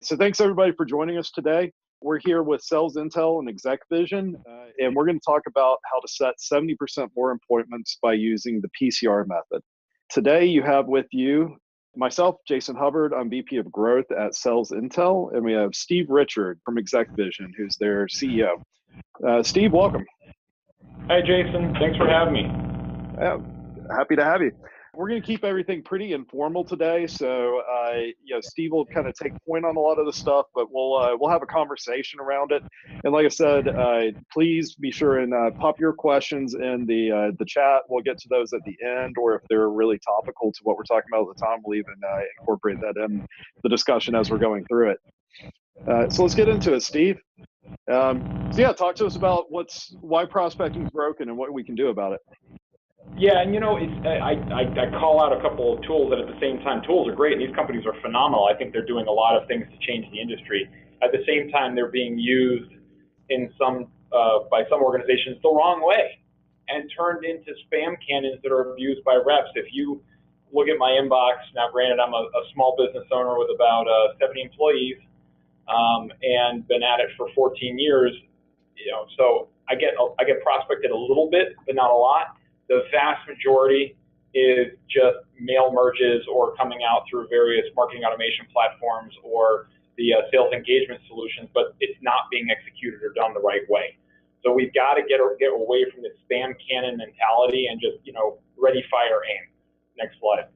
So thanks everybody for joining us today. We're here with SalesIntel and ExecVision, and we're going to talk about how to set 70% more appointments by using the PCR method. Today you have with you myself, Jason Hubbard. I'm VP of Growth at SalesIntel, and we have Steve Richard from ExecVision, who's their CEO. Steve, welcome. Hi, Jason. Thanks for having me. Happy to have you. We're going to keep everything pretty informal today, so Steve will kind of take point on a lot of the stuff, but we'll have a conversation around it. And like I said, please be sure and pop your questions in the chat. We'll get to those at the end, or if they're really topical to what we're talking about at the time, we'll even incorporate that in the discussion as we're going through it. So let's get into it, Steve. Talk to us about why prospecting is broken and what we can do about it. Yeah, and I call out a couple of tools, and at the same time, tools are great, and these companies are phenomenal. I think they're doing a lot of things to change the industry. At the same time, they're being used in by some organizations the wrong way and turned into spam cannons that are abused by reps. If you look at my inbox, now granted, I'm a small business owner with about 70 employees and been at it for 14 years, so I get prospected a little bit, but not a lot. The vast majority is just mail merges or coming out through various marketing automation platforms or the sales engagement solutions, but it's not being executed or done the right way. So we've got to get away from the spam cannon mentality and just, ready, fire, aim. Next slide.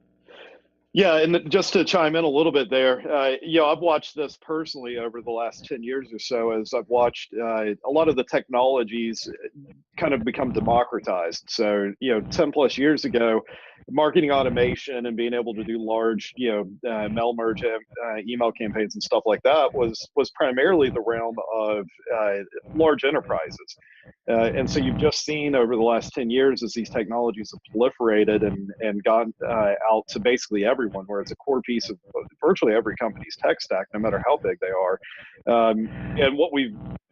Yeah, and just to chime in a little bit there, I've watched this personally over the last 10 years or so as I've watched a lot of the technologies kind of become democratized. So, 10 plus years ago, marketing automation and being able to do large, mail merge email campaigns and stuff like that was primarily the realm of large enterprises. And so you've just seen over the last 10 years as these technologies have proliferated and gone out to basically everyone, where it's a core piece of virtually every company's tech stack, no matter how big they are.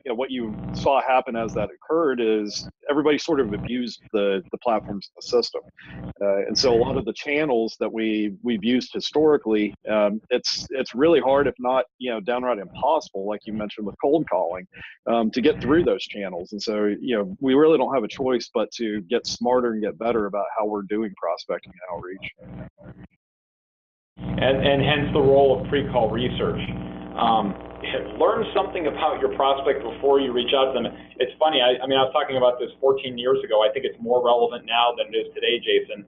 And what you saw happen as that occurred is everybody sort of abused the platforms of the system. And so a lot of the channels that we've used historically, it's really hard, if not downright impossible, like you mentioned with cold calling, to get through those channels. And so we really don't have a choice but to get smarter and get better about how we're doing prospecting and outreach. And hence the role of PreCall Research. Learn something about your prospect before you reach out to them. It's funny, I was talking about this 14 years ago. I think it's more relevant now than it is today, Jason.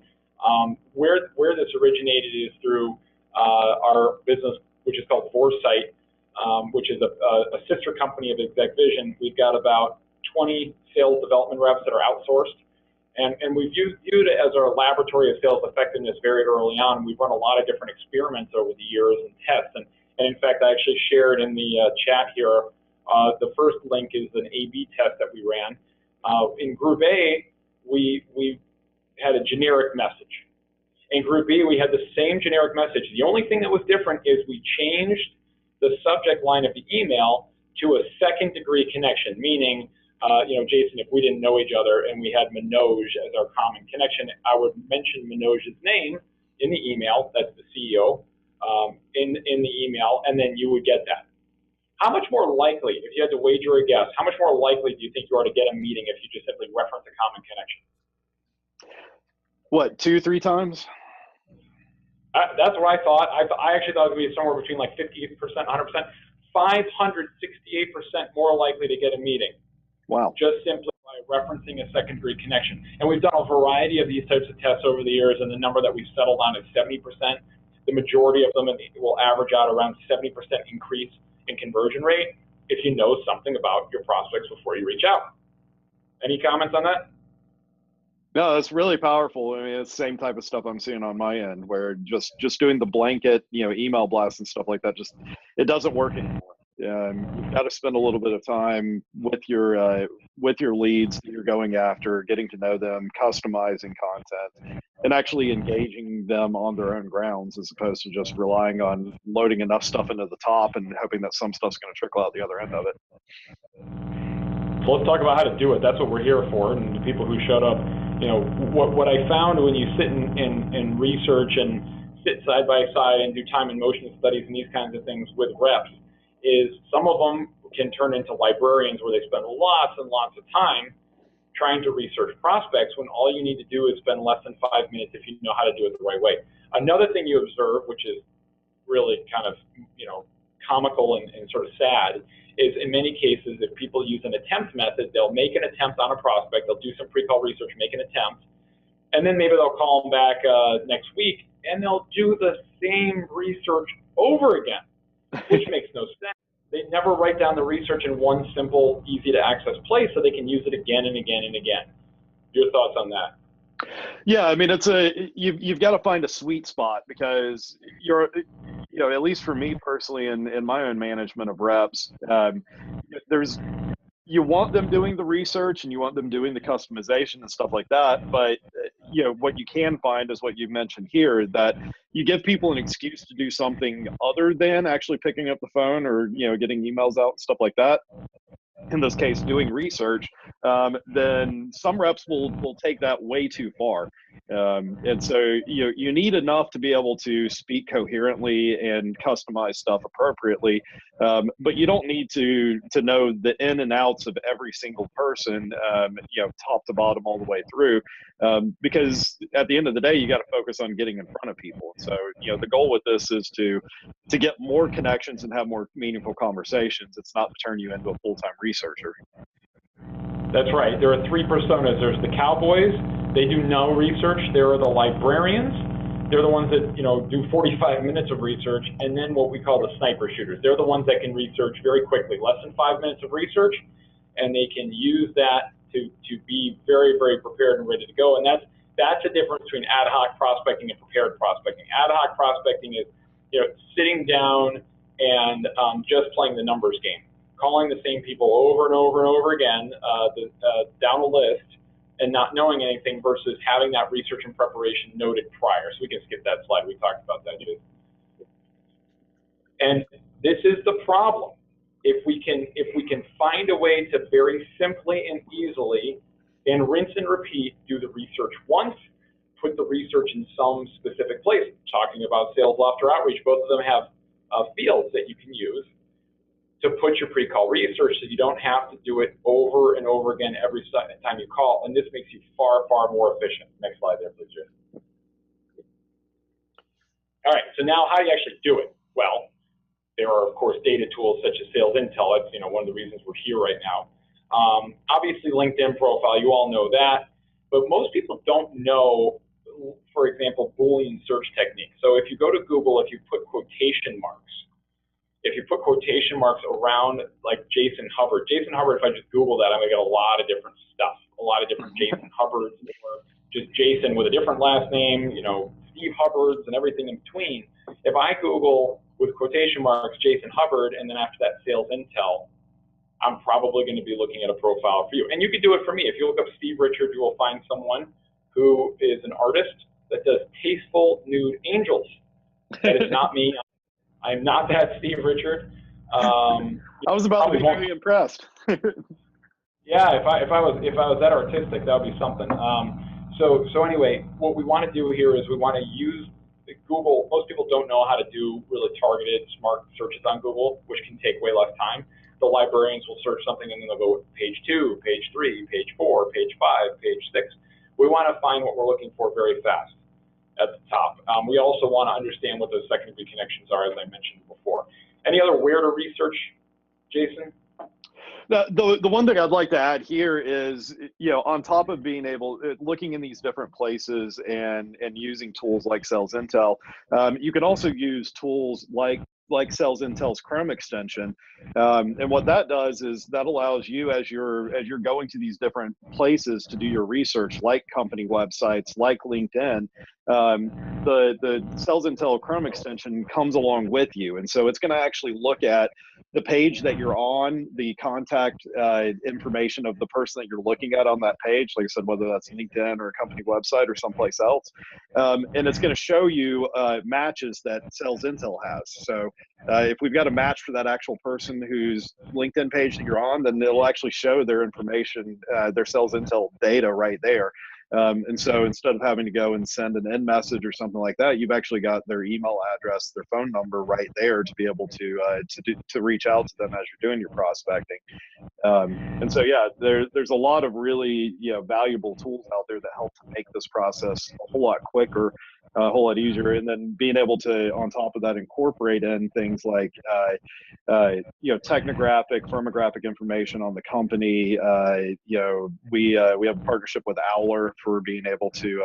Where this originated is through our business, which is called Foresight, which is a sister company of ExecVision. We've got about 20 sales development reps that are outsourced. And we've viewed it as our laboratory of sales effectiveness very early on. We've run a lot of different experiments over the years and tests. And in fact, I actually shared in the chat here, the first link is an A/B test that we ran. In Group A, we had a generic message. In Group B, we had the same generic message. The only thing that was different is we changed the subject line of the email to a second-degree connection, meaning, Jason, if we didn't know each other and we had Manoj as our common connection, I would mention Manoj's name in the email, that's the CEO, in the email, and then you would get that. How much more likely, if you had to wager a guess, how much more likely do you think you are to get a meeting if you just simply reference a common connection? What, 2-3 times? That's what I thought. I actually thought it would be somewhere between like 50%, 100%, 568% more likely to get a meeting. Wow. Just simply by referencing a secondary connection. And we've done a variety of these types of tests over the years, and the number that we've settled on is 70%. The majority of them will average out around 70% increase in conversion rate if you know something about your prospects before you reach out. Any comments on that? No, that's really powerful. I mean, it's the same type of stuff I'm seeing on my end, where just doing the blanket, email blasts and stuff like that, it doesn't work anymore. You've got to spend a little bit of time with your leads that you're going after, getting to know them, customizing content, and actually engaging them on their own grounds, as opposed to just relying on loading enough stuff into the top and hoping that some stuff's going to trickle out the other end of it. So let's talk about how to do it. That's what we're here for. And the people who showed up, what I found when you sit in research and sit side by side and do time and motion studies and these kinds of things with reps is some of them can turn into librarians where they spend lots and lots of time trying to research prospects when all you need to do is spend less than 5 minutes if you know how to do it the right way. Another thing you observe, which is really kind of, comical and sort of sad, is in many cases, if people use an attempt method, they'll make an attempt on a prospect, they'll do some pre-call research, make an attempt, and then maybe they'll call them back next week, and they'll do the same research over again, which makes no sense. They never write down the research in one simple, easy to access place so they can use it again and again and again. Your thoughts on that? Yeah, I mean, you've got to find a sweet spot, because at least for me personally, in my own management of reps, you want them doing the research and you want them doing the customization and stuff like that. But, what you can find is what you mentioned here, that you give people an excuse to do something other than actually picking up the phone or, getting emails out and stuff like that. In this case, doing research, then some reps will take that way too far. And so you need enough to be able to speak coherently and customize stuff appropriately, but you don't need to know the in and outs of every single person, top to bottom all the way through, because at the end of the day, you got to focus on getting in front of people. So the goal with this is to get more connections and have more meaningful conversations. It's not to turn you into a full-time researcher. That's right. There are three personas. There's the cowboys. They do no research. There are the librarians. They're the ones that, do 45 minutes of research. And then what we call the sniper shooters. They're the ones that can research very quickly, less than 5 minutes of research, and they can use that to be very, very prepared and ready to go. And that's the difference between ad hoc prospecting and prepared prospecting. Ad hoc prospecting is, sitting down and just playing the numbers game, calling the same people over and over and over again down a list and not knowing anything, versus having that research and preparation noted prior. So we can skip that slide. We talked about that too. And this is the problem. If we can find a way to very simply and easily, and rinse and repeat, do the research once, put the research in some specific place. Talking about sales lofter outreach, both of them have fields that you can use to put your pre-call research, so you don't have to do it over and over again every time you call. And this makes you far, far more efficient. Next slide there, please, Jim. All right, so now how do you actually do it? Well, there are, of course, data tools such as SalesIntel. That's one of the reasons we're here right now. Obviously, LinkedIn profile, you all know that. But most people don't know, for example, Boolean search techniques. So if you go to Google, if you put quotation marks around like Jason Hubbard, if I just Google that, I'm gonna get a lot of different stuff, a lot of different Jason Hubbards, or just Jason with a different last name, Steve Hubbards and everything in between. If I Google with quotation marks Jason Hubbard, and then after that SalesIntel, I'm probably going to be looking at a profile for you. And you can do it for me. If you look up Steve Richard, you will find someone who is an artist that does tasteful nude angels. That is not me. I'm not that Steve Richard. I was about to be very impressed. Yeah, if I was that artistic, that would be something. So anyway, what we want to do here is we want to use Google. Most people don't know how to do really targeted, smart searches on Google, which can take way less time. The librarians will search something and then they'll go page 2, page 3, page 4, page 5, page 6. We want to find what we're looking for very fast at the top. We also want to understand what those secondary connections are, as I mentioned before. Any other where to research, Jason? The one thing I'd like to add here is, on top of being looking in these different places and using tools like SalesIntel, you can also use tools like SalesIntel's Chrome extension, and what that does is that allows you, as you're going to these different places to do your research, like company websites, like LinkedIn, the SalesIntel Chrome extension comes along with you, and so it's going to actually look at the page that you're on, the contact information of the person that you're looking at on that page, like I said, whether that's LinkedIn or a company website or someplace else, and it's going to show you matches that SalesIntel has. So if we've got a match for that actual person whose LinkedIn page that you're on, then it'll actually show their information, their SalesIntel data right there. And so instead of having to go and send an end message or something like that, you've actually got their email address, their phone number right there to be able to reach out to them as you're doing your prospecting. And so, yeah, there's a lot of really, valuable tools out there that help to make this process a whole lot quicker, a whole lot easier. And then being able to, on top of that, incorporate in things like, technographic, firmographic information on the company. We have a partnership with Owler for being able to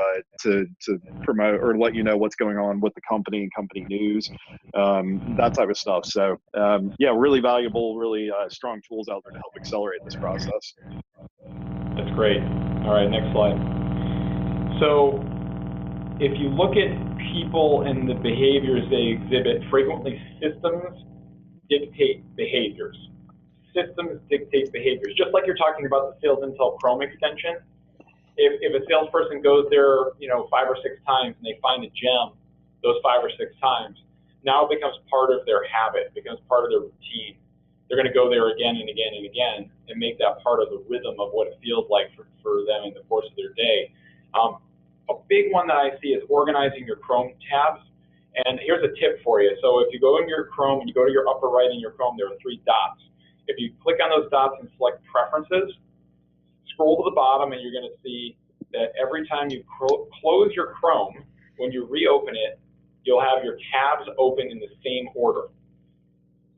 promote or let you know what's going on with the company and company news, that type of stuff. So, really valuable, really strong tools out there to help accelerate this process. That's great. All right, next slide. So if you look at people and the behaviors they exhibit, frequently systems dictate behaviors. Systems dictate behaviors. Just like you're talking about the SalesIntel Chrome extension, if a salesperson goes there, 5 or 6 times and they find a gem those 5 or 6 times, now it becomes part of their habit, becomes part of their routine. They're going to go there again and again and again and make that part of the rhythm of what it feels like for them in the course of their day. A big one that I see is organizing your Chrome tabs. And here's a tip for you. So if you go in your Chrome and you go to your upper right in your Chrome, there are 3 dots. If you click on those dots and select Preferences, scroll to the bottom and you're going to see that every time you close your Chrome, when you reopen it, you'll have your tabs open in the same order.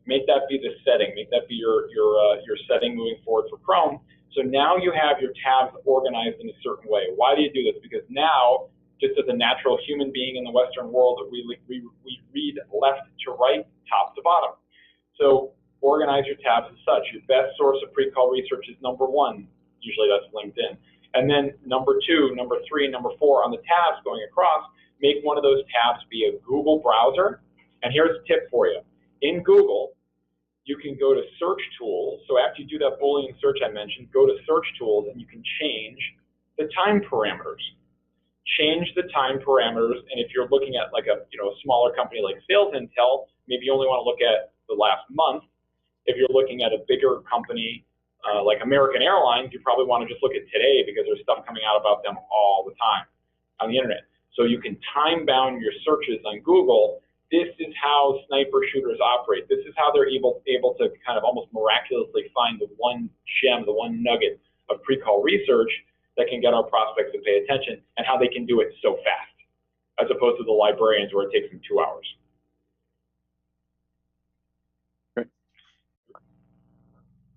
Make that be the setting. Make that be your setting moving forward for Chrome. So now you have your tabs organized in a certain way. Why do you do this? Because now, just as a natural human being in the Western world, we read left to right, top to bottom. So organize your tabs as such. Your best source of pre-call research is number 1. Usually that's LinkedIn. And then number 2, number 3, number 4 on the tabs going across, make one of those tabs be a Google browser. And here's a tip for you. In Google, you can go to Search Tools. So after you do that Boolean search I mentioned, go to Search Tools and you can change the time parameters. Change the time parameters, and if you're looking at like a smaller company like SalesIntel, maybe you only want to look at the last month. If you're looking at a bigger company like American Airlines, you probably want to just look at today because there's stuff coming out about them all the time on the internet. So you can time bound your searches on Google. This is how sniper shooters operate. This is how they're able to kind of almost miraculously find the one gem, the one nugget of pre-call research that can get our prospects to pay attention, and how they can do it so fast, as opposed to the librarians where it takes them 2 hours. Okay.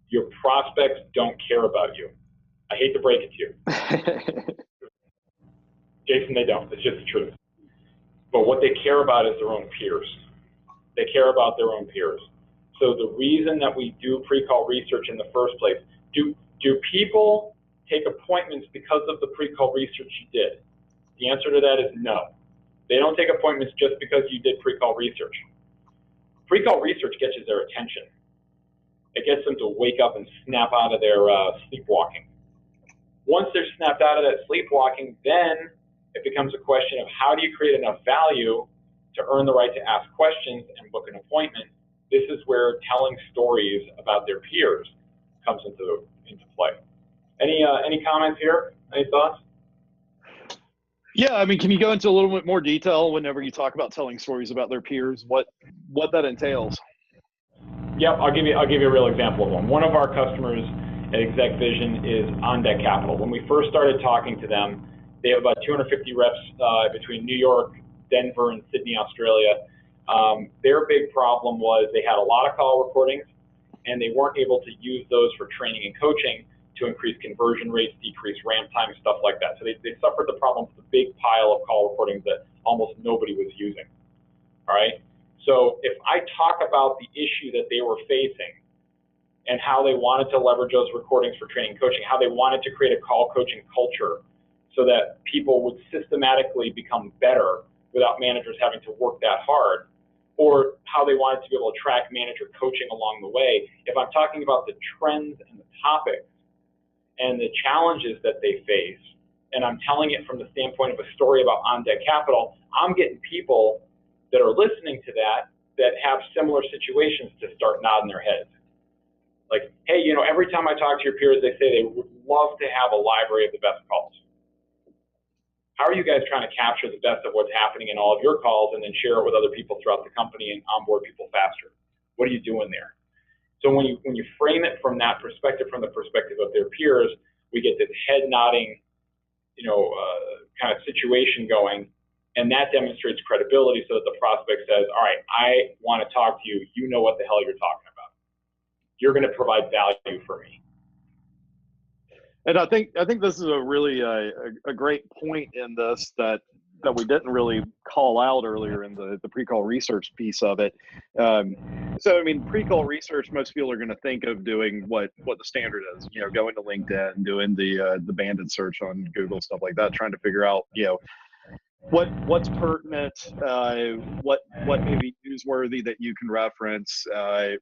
Your prospects don't care about you. I hate to break it to you. Jason, they don't. It's just the truth. But what they care about is their own peers. They care about their own peers. So the reason that we do pre-call research in the first place, do people take appointments because of the pre-call research you did? The answer to that is no. They don't take appointments just because you did pre-call research. Pre-call research gets their attention. It gets them to wake up and snap out of their sleepwalking. Once they're snapped out of that sleepwalking, then it becomes a question of how do you create enough value to earn the right to ask questions and book an appointment. This is where telling stories about their peers comes into play. Any comments here? Any thoughts? Yeah, I mean, can you go into a little bit more detail whenever you talk about telling stories about their peers, what that entails? Yep, I'll give you a real example of one. One of our customers at ExecVision is On Deck Capital. When we first started talking to them, they have about 250 reps between New York, Denver, and Sydney, Australia. Their big problem was they had a lot of call recordings, and they weren't able to use those for training and coaching to increase conversion rates, decrease ramp time, stuff like that. So they suffered the problem with a big pile of call recordings that almost nobody was using. All right. So if I talk about the issue that they were facing and how they wanted to leverage those recordings for training and coaching, how they wanted to create a call coaching culture so that people would systematically become better without managers having to work that hard, or how they wanted to be able to track manager coaching along the way. If I'm talking about the trends and the topics and the challenges that they face, and I'm telling it from the standpoint of a story about On Deck Capital, I'm getting people that are listening to that have similar situations to start nodding their heads. Like, hey, every time I talk to your peers, they say they would love to have a library of the best calls. how are you guys trying to capture the best of what's happening in all of your calls and then share it with other people throughout the company and onboard people faster? What are you doing there? So when you frame it from that perspective, from the perspective of their peers, we get this head nodding, kind of situation going, and that demonstrates credibility so that the prospect says, all right, I want to talk to you. You know what the hell you're talking about. You're going to provide value for me. And I think this is a really a great point in this that we didn't really call out earlier in the pre-call research piece of it. So I mean, pre-call research, most people are going to think of doing what the standard is, going to LinkedIn, doing the banded search on Google, stuff like that, trying to figure out, what's pertinent, what may be newsworthy that you can reference,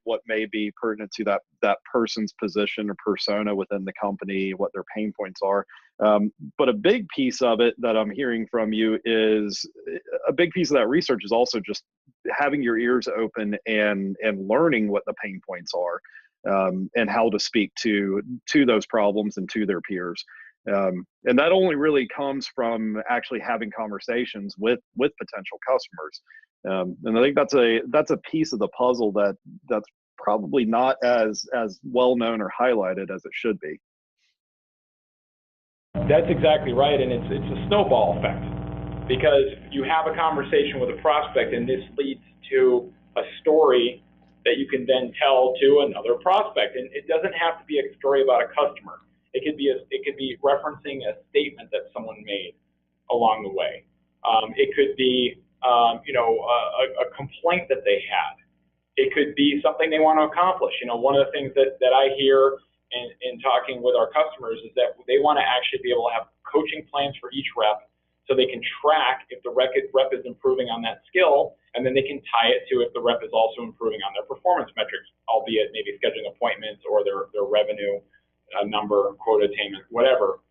what may be pertinent to that person's position or persona within the company, what their pain points are. But a big piece of it that I'm hearing from you is a big piece of that research is also just having your ears open and learning what the pain points are, and how to speak to those problems and to their peers. And that only really comes from actually having conversations with potential customers. And I think that's a piece of the puzzle that's probably not as well known or highlighted as it should be. That's exactly right, and it's a snowball effect, because you have a conversation with a prospect, and this leads to a story that you can then tell to another prospect. And it doesn't have to be a story about a customer. It could be referencing a statement that someone made along the way. It could be a complaint that they had. It could be something they want to accomplish. One of the things that I hear in talking with our customers is that they want to actually be able to have coaching plans for each rep, so they can track if the rep is improving on that skill, and then they can tie it to if the rep is also improving on their performance metrics, albeit maybe scheduling appointments or their revenue number, quota attainment, whatever.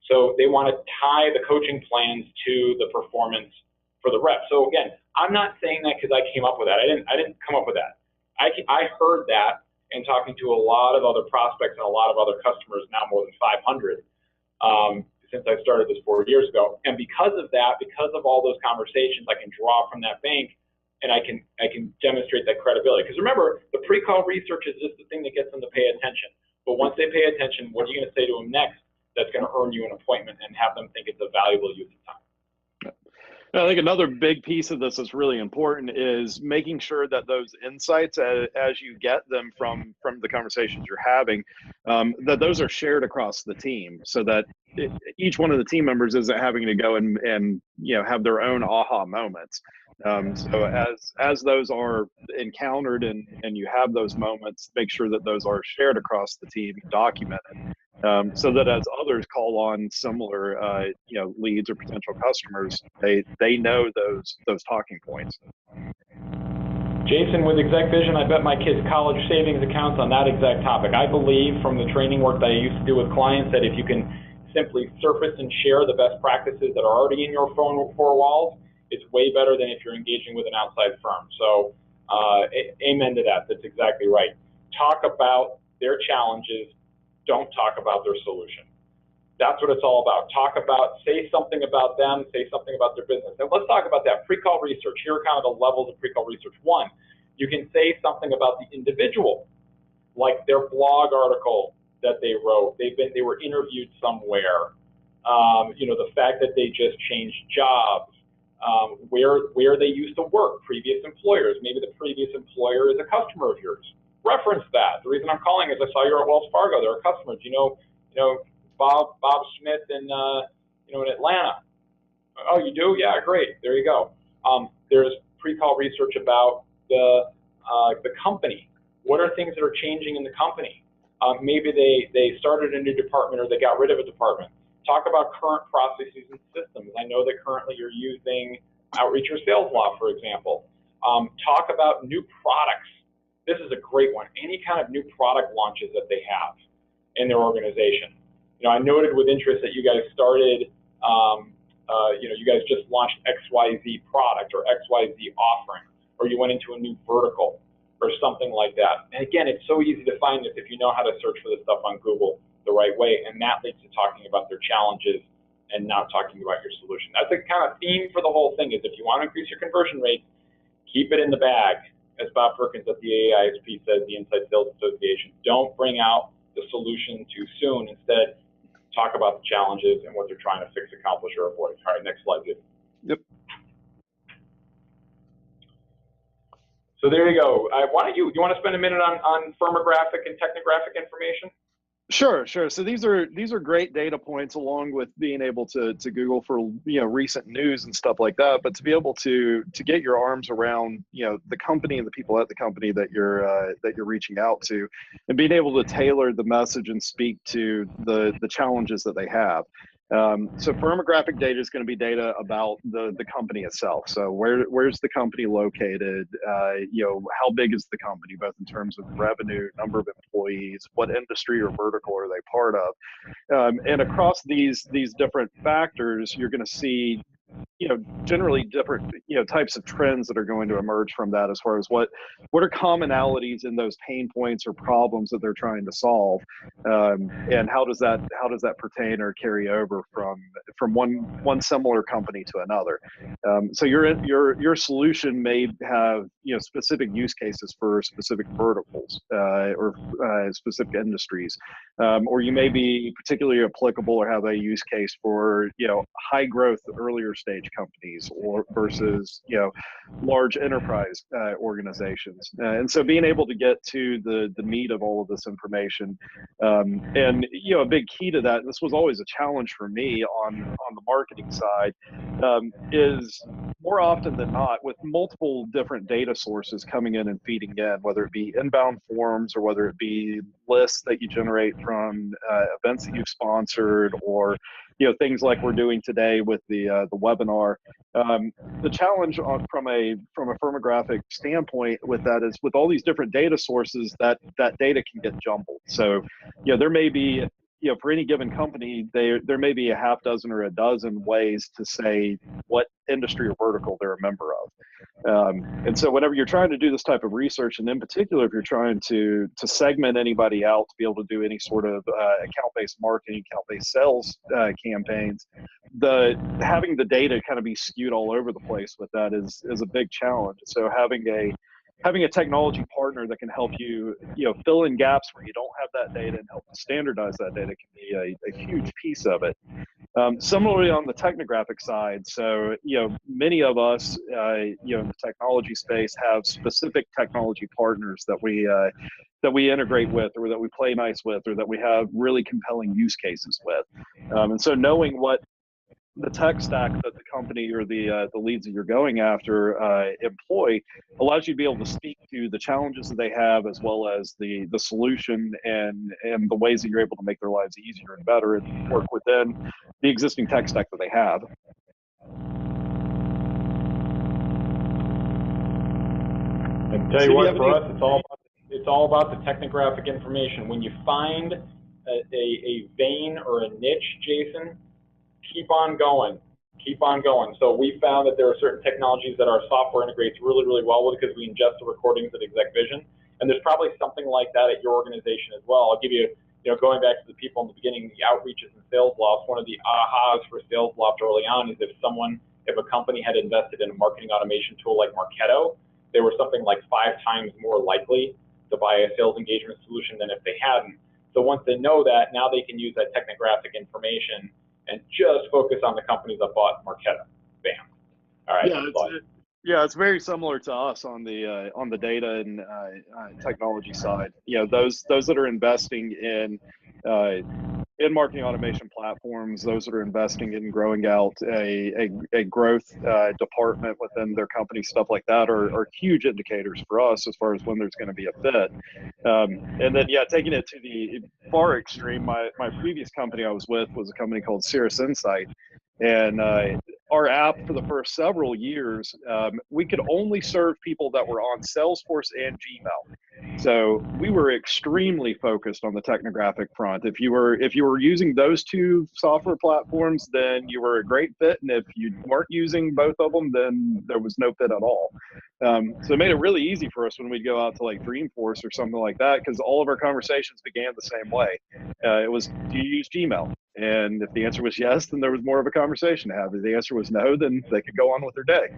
So they want to tie the coaching plans to the performance for the rep. So again, I'm not saying that because I came up with that. I didn't come up with that. I heard that in talking to a lot of other prospects and a lot of other customers, now more than 500, since I started this 4 years ago. And because of that, because of all those conversations, I can draw from that bank, and I can demonstrate that credibility. Because remember, the pre-call research is just the thing that gets them to pay attention. But once they pay attention, what are you going to say to them next that's going to earn you an appointment and have them think it's a valuable use of time? I think another big piece of this that's really important is making sure that those insights, as you get them from the conversations you're having, that those are shared across the team, so that each one of the team members isn't having to go and have their own aha moments. So as those are encountered and you have those moments, make sure that those are shared across the team, documented, so that as others call on similar leads or potential customers, they know those talking points. Jason, with ExecVision, I bet my kids' college savings accounts on that exact topic. I believe from the training work that I used to do with clients that if you can simply surface and share the best practices that are already in your four walls, it's way better than if you're engaging with an outside firm. So amen to that. That's exactly right. Talk about their challenges. Don't talk about their solution. That's what it's all about. Say something about them, say something about their business. And let's talk about that. Pre-call research. Here are kind of the levels of pre-call research. One, you can say something about the individual, like their blog article that they wrote. They were interviewed somewhere. The fact that they just changed jobs. Where they used to work, previous employers. Maybe the previous employer is a customer of yours. Reference that. The reason I'm calling is I saw you're at Wells Fargo. They're a customer. Do you know Bob Smith in Atlanta? Oh, you do? Yeah, great. There you go. There's pre-call research about the company. What are things that are changing in the company? Maybe they started a new department or they got rid of a department. Talk about current processes and systems. I know that currently you're using Outreach or SalesLoft, for example. Talk about new products. This is a great one. Any kind of new product launches that they have in their organization. I noted with interest that you guys started, you guys just launched XYZ product or XYZ offering, or you went into a new vertical or something like that. And again, it's so easy to find this if you know how to search for this stuff on Google the right way, and that leads to talking about their challenges and not talking about your solution. That's the kind of theme for the whole thing, is if you want to increase your conversion rate, keep it in the bag. As Bob Perkins at the AISP says, the Inside Sales Association, don't bring out the solution too soon. Instead, talk about the challenges and what they're trying to fix, accomplish, or avoid. All right, next slide, please. Yep. So there you go. Why don't you want to spend a minute on firmographic and technographic information? Sure. So these are great data points, along with being able to Google for recent news and stuff like that. But to be able to get your arms around the company and the people at the company that you're reaching out to, and being able to tailor the message and speak to the challenges that they have. So firmographic data is going to be data about the company itself. So where's the company located? How big is the company, both in terms of revenue, number of employees, what industry or vertical are they part of? And across these different factors, you're going to see generally different types of trends that are going to emerge from that, as far as what are commonalities in those pain points or problems that they're trying to solve, and how does that pertain or carry over from one similar company to another. So your solution may have specific use cases for specific verticals or specific industries, or you may be particularly applicable or have a use case for high growth earlier stage companies or versus large enterprise organizations. And so being able to get to the meat of all of this information, and a big key to that, and this was always a challenge for me on the marketing side, is more often than not, with multiple different data sources coming in and feeding in, whether it be inbound forms or whether it be lists that you generate from events that you've sponsored, or things like we're doing today with the webinar. The challenge from a firmographic standpoint with that is, with all these different data sources, that data can get jumbled. So there may be for any given company, there may be a half dozen or a dozen ways to say what industry or vertical they're a member of. And so whenever you're trying to do this type of research, and in particular, if you're trying to segment anybody out to be able to do any sort of account-based marketing, account-based sales campaigns, having the data kind of be skewed all over the place with that is a big challenge. So having a technology partner that can help you, fill in gaps where you don't have that data and help standardize that data can be a huge piece of it. Similarly on the technographic side, so many of us, in the technology space, have specific technology partners that we integrate with, or that we play nice with, or that we have really compelling use cases with. And so knowing what the tech stack that the company or the leads that you're going after employ allows you to be able to speak to the challenges that they have, as well as the solution and the ways that you're able to make their lives easier and better, and work within the existing tech stack that they have. And tell you what, for us, it's all about the technographic information. When you find a vein or a niche, Jason, keep on going. So we found that there are certain technologies that our software integrates really, really well with, because we ingest the recordings of ExecVision. And there's probably something like that at your organization as well. I'll give you, going back to the people in the beginning, the outreaches and sales loft, one of the ahas for sales loft early on is if a company had invested in a marketing automation tool like Marketo, they were something like 5 times more likely to buy a sales engagement solution than if they hadn't. So once they know that, now they can use that technographic information and just focus on the companies that bought Marketo. Bam. All right. Yeah, it's very similar to us on the data and technology side. Those that are investing in marketing automation platforms, those that are investing in growing out a growth department within their company, stuff like that, are huge indicators for us as far as when there's going to be a fit. And then, taking it to the far extreme, my previous company I was with was a company called Cirrus Insight. And our app, for the first several years, we could only serve people that were on Salesforce and Gmail. So we were extremely focused on the technographic front. If you were using those two software platforms, then you were a great fit. And if you weren't using both of them, then there was no fit at all. So it made it really easy for us when we'd go out to like Dreamforce or something like that, because all of our conversations began the same way. It was, do you use Gmail? And if the answer was yes, then there was more of a conversation to have. If the answer was no, then they could go on with their day.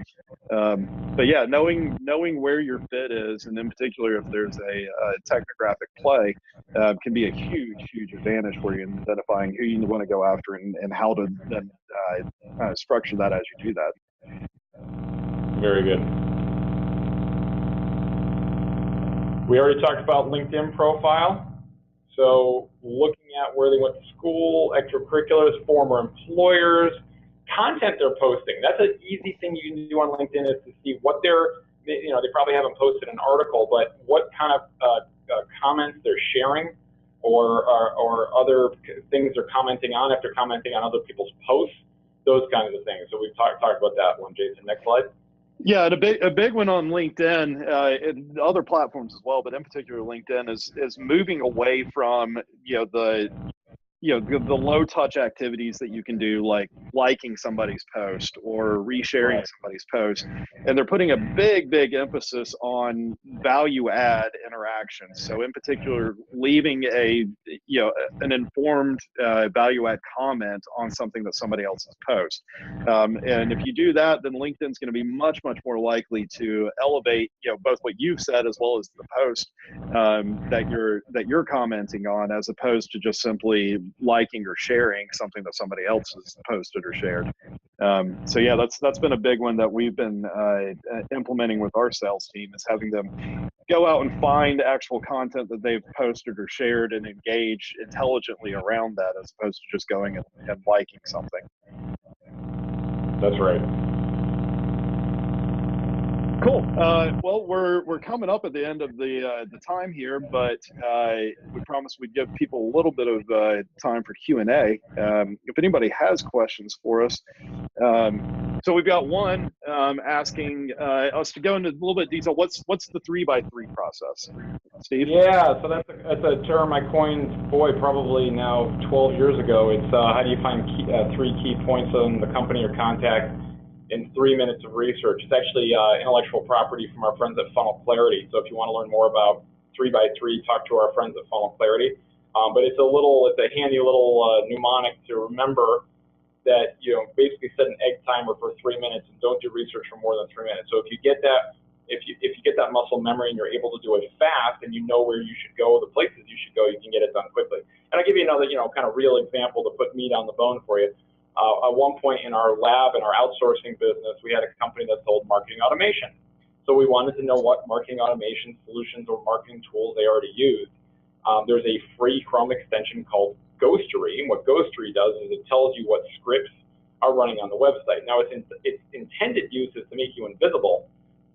But yeah, knowing where your fit is, and in particular if there's a technographic play, can be a huge advantage for you in identifying who you want to go after and how to then structure that as you do that. Very good. We already talked about LinkedIn profile. So looking at where they went to school, extracurriculars, former employers, content they're posting. That's an easy thing you can do on LinkedIn, is to see what they're, they probably haven't posted an article, but what kind of comments they're sharing, or other things they're commenting on if they're commenting on other people's posts, those kinds of things. So we've talked about that one, Jason. Next slide. Yeah, and a big one on LinkedIn, and other platforms as well, but in particular LinkedIn is moving away from the low touch activities that you can do, like liking somebody's post or resharing somebody's post, and they're putting a big emphasis on value add interactions. So in particular, leaving an informed value add comment on something that somebody else has posted. And if you do that, then LinkedIn's going to be much more likely to elevate both what you've said as well as the post that you're commenting on, as opposed to just simply liking or sharing something that somebody else has posted or shared. So yeah, that's been a big one that we've been implementing with our sales team, is having them go out and find actual content that they've posted or shared and engage intelligently around that, as opposed to just going and liking something. That's right. Cool. Well, we're coming up at the end of the time here, but we promised we'd give people a little bit of time for Q&A. If anybody has questions for us, so we've got one asking us to go into a little bit of detail. What's the 3x3 process, Steve? Yeah, so that's a term I coined, probably now 12 years ago. It's how do you find three key points on the company or contact in 3 minutes of research. It's actually intellectual property from our friends at Funnel Clarity. So if you want to learn more about 3x3, talk to our friends at Funnel Clarity. But it's a handy little mnemonic to remember that, basically set an egg timer for 3 minutes and don't do research for more than 3 minutes. So if you get that, if you get that muscle memory and you're able to do it fast, and you know where you should go, the places you should go, you can get it done quickly. And I'll give you another, kind of real example to put meat on the bone for you. At one point in our lab, in our outsourcing business, we had a company that sold marketing automation. So we wanted to know what marketing automation solutions or marketing tools they already used. There's a free Chrome extension called Ghostery, and what Ghostery does is it tells you what scripts are running on the website. Now, its intended use is to make you invisible,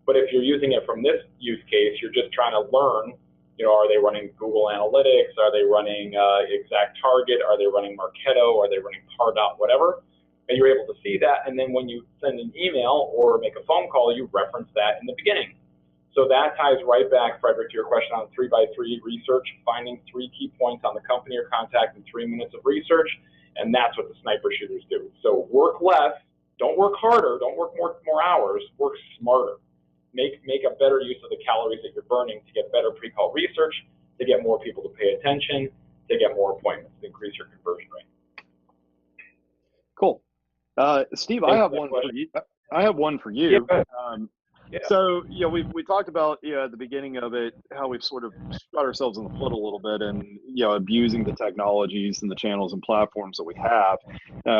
but if you're using it from this use case, you're just trying to learn, are they running Google Analytics? Are they running ExactTarget? Are they running Marketo? Are they running Pardot, whatever? And you're able to see that, and then when you send an email or make a phone call, you reference that in the beginning. So that ties right back, Frederick, to your question on 3x3 research, finding 3 key points on the company or contact in 3 minutes of research, and that's what the sniper shooters do. So work less, don't work harder, don't work more hours, work smarter. Make a better use of the calories that you're burning to get better pre-call research, to get more people to pay attention, to get more appointments, to increase your conversion rate. Cool. Steve, I have one for you. I have one for you. Yeah. So, we talked about, at the beginning of it, how we've sort of shot ourselves in the foot a little bit and, abusing the technologies and the channels and platforms that we have,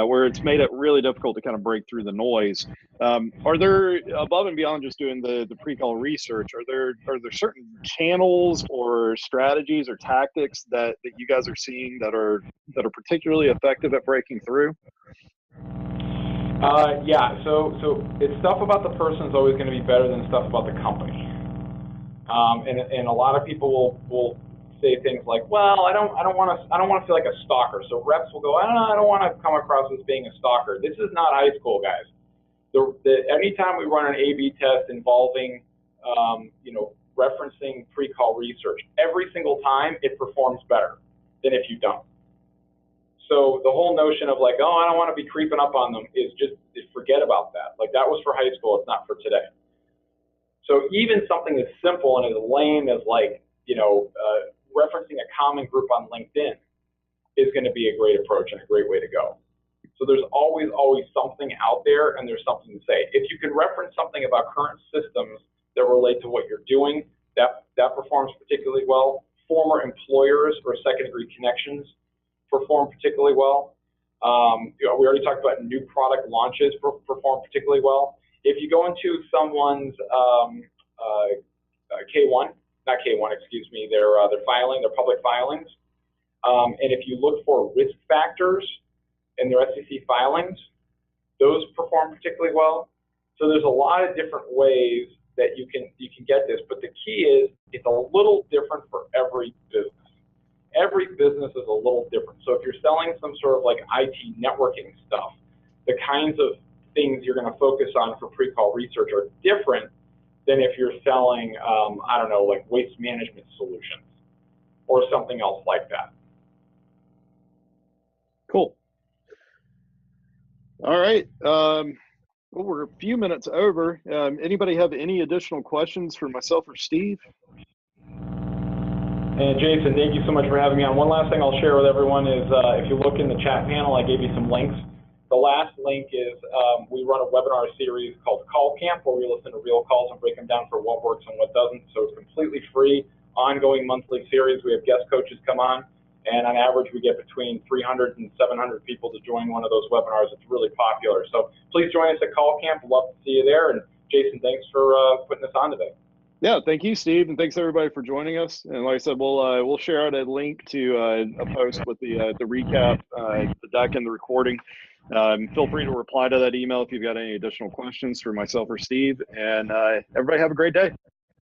where it's made it really difficult to kind of break through the noise. Are there, above and beyond just doing the pre-call research, are there certain channels or strategies or tactics that you guys are seeing that are particularly effective at breaking through? Yeah, so it's stuff about the person is always going to be better than stuff about the company. And a lot of people will say things like, well, I don't want to feel like a stalker. So reps will go, I don't want to come across as being a stalker. This is not high school, guys. Anytime we run an A/B test involving, referencing pre-call research, every single time it performs better than if you don't. So the whole notion of like, oh, I don't want to be creeping up on them is just forget about that. Like, that was for high school, it's not for today. So even something as simple and as lame as like, referencing a common group on LinkedIn is going to be a great approach and a great way to go. So there's always something out there, and there's something to say. If you can reference something about current systems that relate to what you're doing, that performs particularly well. Former employers or second-degree connections perform particularly well. We already talked about new product launches perform particularly well. If you go into someone's K1, not K1, excuse me, their filing, their public filings, and if you look for risk factors in their SEC filings, those perform particularly well. So there's a lot of different ways that you can get this, but the key is it's a little different for every business. Every business is a little different. So if you're selling some sort of like IT networking stuff, the kinds of things you're going to focus on for PreCall Research are different than if you're selling, I don't know, like waste management solutions or something else like that. Cool. All right. Well, we're a few minutes over. Anybody have any additional questions for myself or Steve? And Jason, thank you so much for having me on. One last thing I'll share with everyone is if you look in the chat panel, I gave you some links. The last link is we run a webinar series called Call Camp, where we listen to real calls and break them down for what works and what doesn't. So it's completely free, ongoing monthly series. We have guest coaches come on, and on average, we get between 300 and 700 people to join one of those webinars. It's really popular. So please join us at Call Camp. We'd love to see you there. And Jason, thanks for putting this on today. Yeah, thank you, Steve, and thanks everybody for joining us. And like I said, we'll share out a link to a post with the recap, the deck, and the recording. Feel free to reply to that email if you've got any additional questions for myself or Steve. And everybody have a great day.